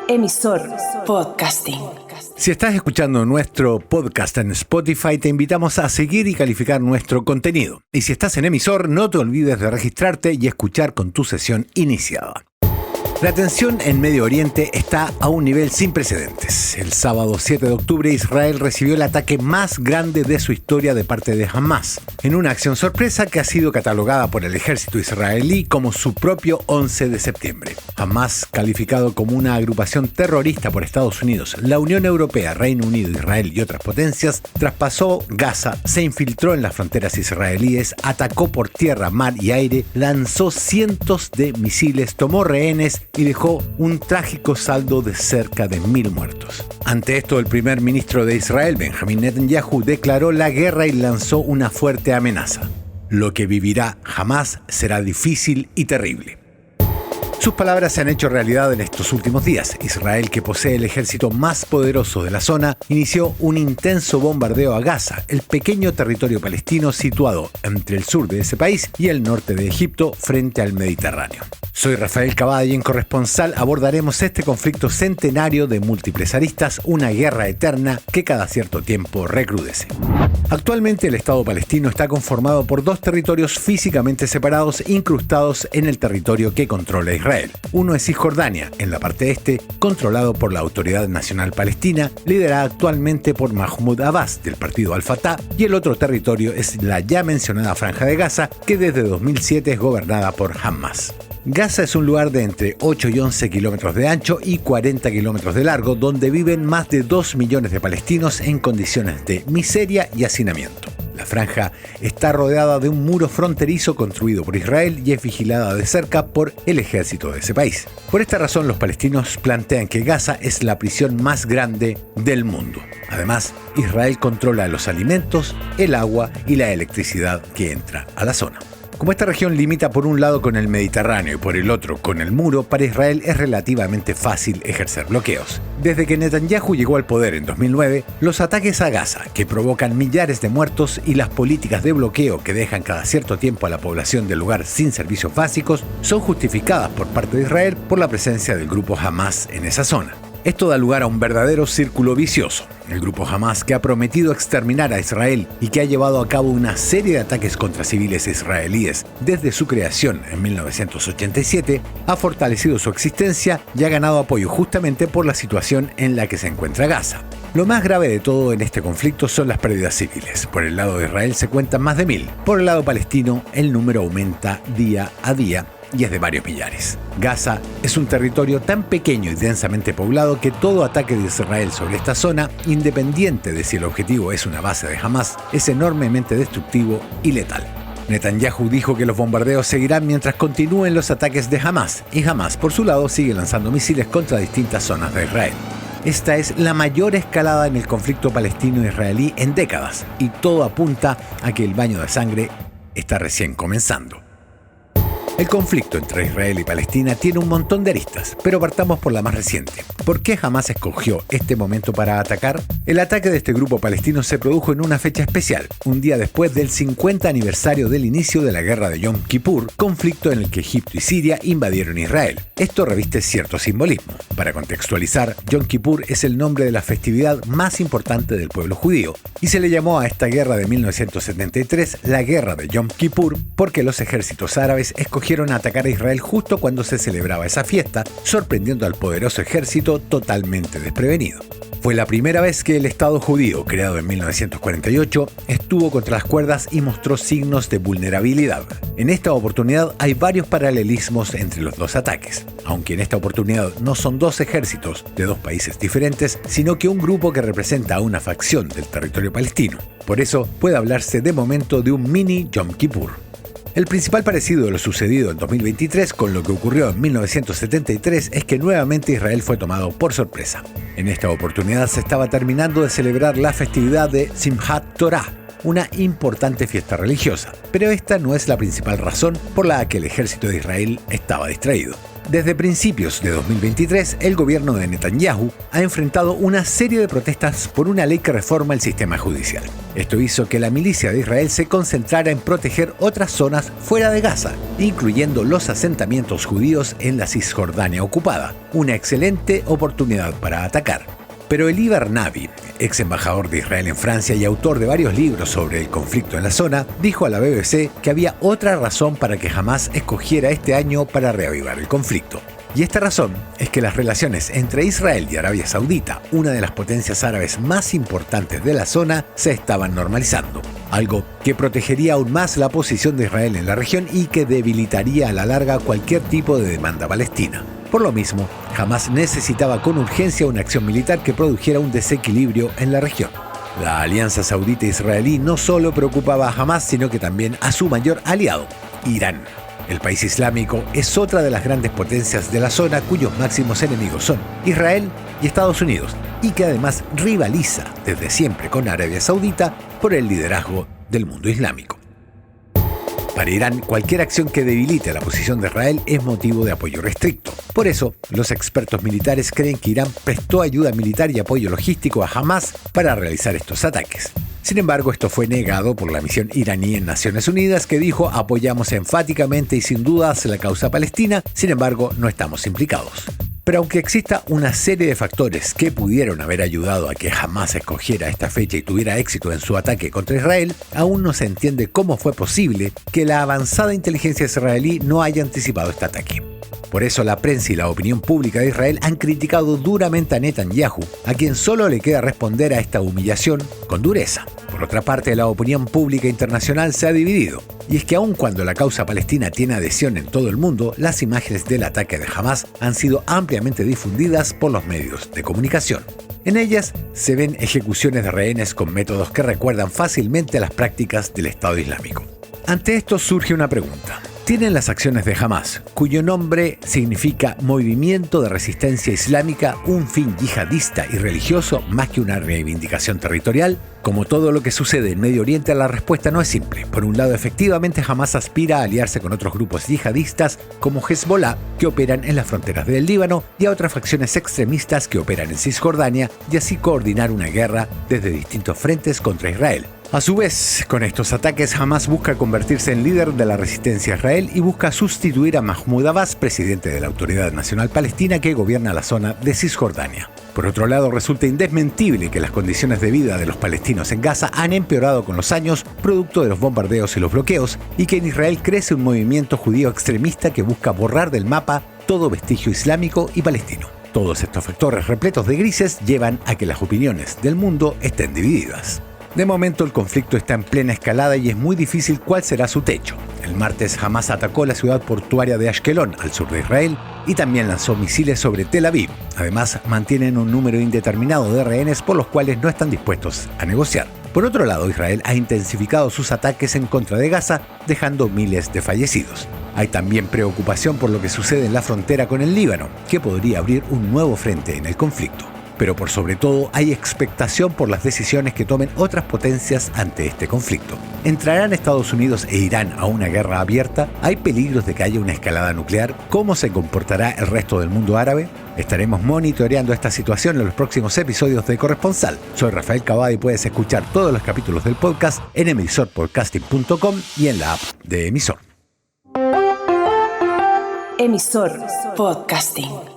Emisor Podcasting. Si estás escuchando nuestro podcast en Spotify, te invitamos a seguir y calificar nuestro contenido. Y si estás en Emisor, no te olvides de registrarte y escuchar con tu sesión iniciada. La tensión en Medio Oriente está a un nivel sin precedentes. El sábado 7 de octubre, Israel recibió el ataque más grande de su historia de parte de Hamas, en una acción sorpresa que ha sido catalogada por el ejército israelí como su propio 11 de septiembre. Hamas, calificado como una agrupación terrorista por Estados Unidos, la Unión Europea, Reino Unido, Israel y otras potencias, traspasó Gaza, se infiltró en las fronteras israelíes, atacó por tierra, mar y aire, lanzó cientos de misiles, tomó rehenes y dejó un trágico saldo de cerca de 1.000 muertos. Ante esto, el primer ministro de Israel, Benjamin Netanyahu, declaró la guerra y lanzó una fuerte amenaza. Lo que vivirá Hamas será difícil y terrible. Sus palabras se han hecho realidad en estos últimos días. Israel, que posee el ejército más poderoso de la zona, inició un intenso bombardeo a Gaza, el pequeño territorio palestino situado entre el sur de ese país y el norte de Egipto frente al Mediterráneo. Soy Rafael Cavada y en Corresponsal abordaremos este conflicto centenario de múltiples aristas, una guerra eterna que cada cierto tiempo recrudece. Actualmente el Estado palestino está conformado por dos territorios físicamente separados incrustados en el territorio que controla Israel. Uno es Cisjordania, en la parte este, controlado por la Autoridad Nacional Palestina, liderada actualmente por Mahmoud Abbas, del partido Al-Fatah, y el otro territorio es la ya mencionada Franja de Gaza, que desde 2007 es gobernada por Hamas. Gaza es un lugar de entre 8 y 11 kilómetros de ancho y 40 kilómetros de largo, donde viven más de 2 millones de palestinos en condiciones de miseria y hacinamiento. La franja está rodeada de un muro fronterizo construido por Israel y es vigilada de cerca por el ejército de ese país. Por esta razón, los palestinos plantean que Gaza es la prisión más grande del mundo. Además, Israel controla los alimentos, el agua y la electricidad que entra a la zona. Como esta región limita por un lado con el Mediterráneo y por el otro con el muro, para Israel es relativamente fácil ejercer bloqueos. Desde que Netanyahu llegó al poder en 2009, los ataques a Gaza, que provocan millares de muertos, y las políticas de bloqueo que dejan cada cierto tiempo a la población del lugar sin servicios básicos, son justificadas por parte de Israel por la presencia del grupo Hamas en esa zona. Esto da lugar a un verdadero círculo vicioso. El grupo Hamas, que ha prometido exterminar a Israel y que ha llevado a cabo una serie de ataques contra civiles israelíes desde su creación en 1987, ha fortalecido su existencia y ha ganado apoyo justamente por la situación en la que se encuentra Gaza. Lo más grave de todo en este conflicto son las pérdidas civiles. Por el lado de Israel se cuentan más de 1.000. Por el lado palestino, el número aumenta día a día y es de varios millares. Gaza es un territorio tan pequeño y densamente poblado que todo ataque de Israel sobre esta zona, independiente de si el objetivo es una base de Hamas, es enormemente destructivo y letal. Netanyahu dijo que los bombardeos seguirán mientras continúen los ataques de Hamas, y Hamas, por su lado, sigue lanzando misiles contra distintas zonas de Israel. Esta es la mayor escalada en el conflicto palestino-israelí en décadas, y todo apunta a que el baño de sangre está recién comenzando. El conflicto entre Israel y Palestina tiene un montón de aristas, pero partamos por la más reciente. ¿Por qué Hamas escogió este momento para atacar? El ataque de este grupo palestino se produjo en una fecha especial, un día después del 50 aniversario del inicio de la guerra de Yom Kippur, conflicto en el que Egipto y Siria invadieron Israel. Esto reviste cierto simbolismo. Para contextualizar, Yom Kippur es el nombre de la festividad más importante del pueblo judío, y se le llamó a esta guerra de 1973 la guerra de Yom Kippur porque los ejércitos árabes escogieron atacar a Israel justo cuando se celebraba esa fiesta, sorprendiendo al poderoso ejército totalmente desprevenido. Fue la primera vez que el Estado judío, creado en 1948, estuvo contra las cuerdas y mostró signos de vulnerabilidad. En esta oportunidad hay varios paralelismos entre los dos ataques, aunque en esta oportunidad no son dos ejércitos de dos países diferentes, sino que un grupo que representa a una facción del territorio palestino. Por eso puede hablarse de momento de un mini Yom Kippur. El principal parecido de lo sucedido en 2023 con lo que ocurrió en 1973 es que nuevamente Israel fue tomado por sorpresa. En esta oportunidad se estaba terminando de celebrar la festividad de Simchat Torah, una importante fiesta religiosa, pero esta no es la principal razón por la que el ejército de Israel estaba distraído. Desde principios de 2023, el gobierno de Netanyahu ha enfrentado una serie de protestas por una ley que reforma el sistema judicial. Esto hizo que la milicia de Israel se concentrara en proteger otras zonas fuera de Gaza, incluyendo los asentamientos judíos en la Cisjordania ocupada, una excelente oportunidad para atacar. Pero Eli Barnabi, ex embajador de Israel en Francia y autor de varios libros sobre el conflicto en la zona, dijo a la BBC que había otra razón para que Hamás escogiera este año para reavivar el conflicto. Y esta razón es que las relaciones entre Israel y Arabia Saudita, una de las potencias árabes más importantes de la zona, se estaban normalizando. Algo que protegería aún más la posición de Israel en la región y que debilitaría a la larga cualquier tipo de demanda palestina. Por lo mismo, Hamás necesitaba con urgencia una acción militar que produjera un desequilibrio en la región. La alianza saudita-israelí no solo preocupaba a Hamás, sino que también a su mayor aliado, Irán. El país islámico es otra de las grandes potencias de la zona cuyos máximos enemigos son Israel y Estados Unidos, y que además rivaliza desde siempre con Arabia Saudita por el liderazgo del mundo islámico. Para Irán, cualquier acción que debilite la posición de Israel es motivo de apoyo restricto. Por eso, los expertos militares creen que Irán prestó ayuda militar y apoyo logístico a Hamás para realizar estos ataques. Sin embargo, esto fue negado por la misión iraní en Naciones Unidas, que dijo: apoyamos enfáticamente y sin dudas la causa palestina, sin embargo, no estamos implicados. Pero aunque exista una serie de factores que pudieron haber ayudado a que Hamás escogiera esta fecha y tuviera éxito en su ataque contra Israel, aún no se entiende cómo fue posible que la avanzada inteligencia israelí no haya anticipado este ataque. Por eso la prensa y la opinión pública de Israel han criticado duramente a Netanyahu, a quien solo le queda responder a esta humillación con dureza. Por otra parte, la opinión pública internacional se ha dividido. Y es que aun cuando la causa palestina tiene adhesión en todo el mundo, las imágenes del ataque de Hamás han sido ampliamente difundidas por los medios de comunicación. En ellas se ven ejecuciones de rehenes con métodos que recuerdan fácilmente a las prácticas del Estado Islámico. Ante esto surge una pregunta. ¿Tienen las acciones de Hamás, cuyo nombre significa Movimiento de Resistencia Islámica, un fin yihadista y religioso más que una reivindicación territorial? Como todo lo que sucede en Medio Oriente, la respuesta no es simple. Por un lado, efectivamente, Hamás aspira a aliarse con otros grupos yihadistas como Hezbollah, que operan en las fronteras del Líbano, y a otras facciones extremistas que operan en Cisjordania, y así coordinar una guerra desde distintos frentes contra Israel. A su vez, con estos ataques, Hamás busca convertirse en líder de la resistencia a Israel y busca sustituir a Mahmoud Abbas, presidente de la Autoridad Nacional Palestina que gobierna la zona de Cisjordania. Por otro lado, resulta indesmentible que las condiciones de vida de los palestinos en Gaza han empeorado con los años, producto de los bombardeos y los bloqueos, y que en Israel crece un movimiento judío extremista que busca borrar del mapa todo vestigio islámico y palestino. Todos estos factores repletos de grises llevan a que las opiniones del mundo estén divididas. De momento el conflicto está en plena escalada y es muy difícil cuál será su techo. El martes Hamás atacó la ciudad portuaria de Ashkelon, al sur de Israel, y también lanzó misiles sobre Tel Aviv. Además, mantienen un número indeterminado de rehenes por los cuales no están dispuestos a negociar. Por otro lado, Israel ha intensificado sus ataques en contra de Gaza, dejando miles de fallecidos. Hay también preocupación por lo que sucede en la frontera con el Líbano, que podría abrir un nuevo frente en el conflicto. Pero por sobre todo hay expectación por las decisiones que tomen otras potencias ante este conflicto. ¿Entrarán Estados Unidos e Irán a una guerra abierta? ¿Hay peligros de que haya una escalada nuclear? ¿Cómo se comportará el resto del mundo árabe? Estaremos monitoreando esta situación en los próximos episodios de Corresponsal. Soy Rafael Cavada y puedes escuchar todos los capítulos del podcast en emisorpodcasting.com y en la app de Emisor. Emisor Podcasting.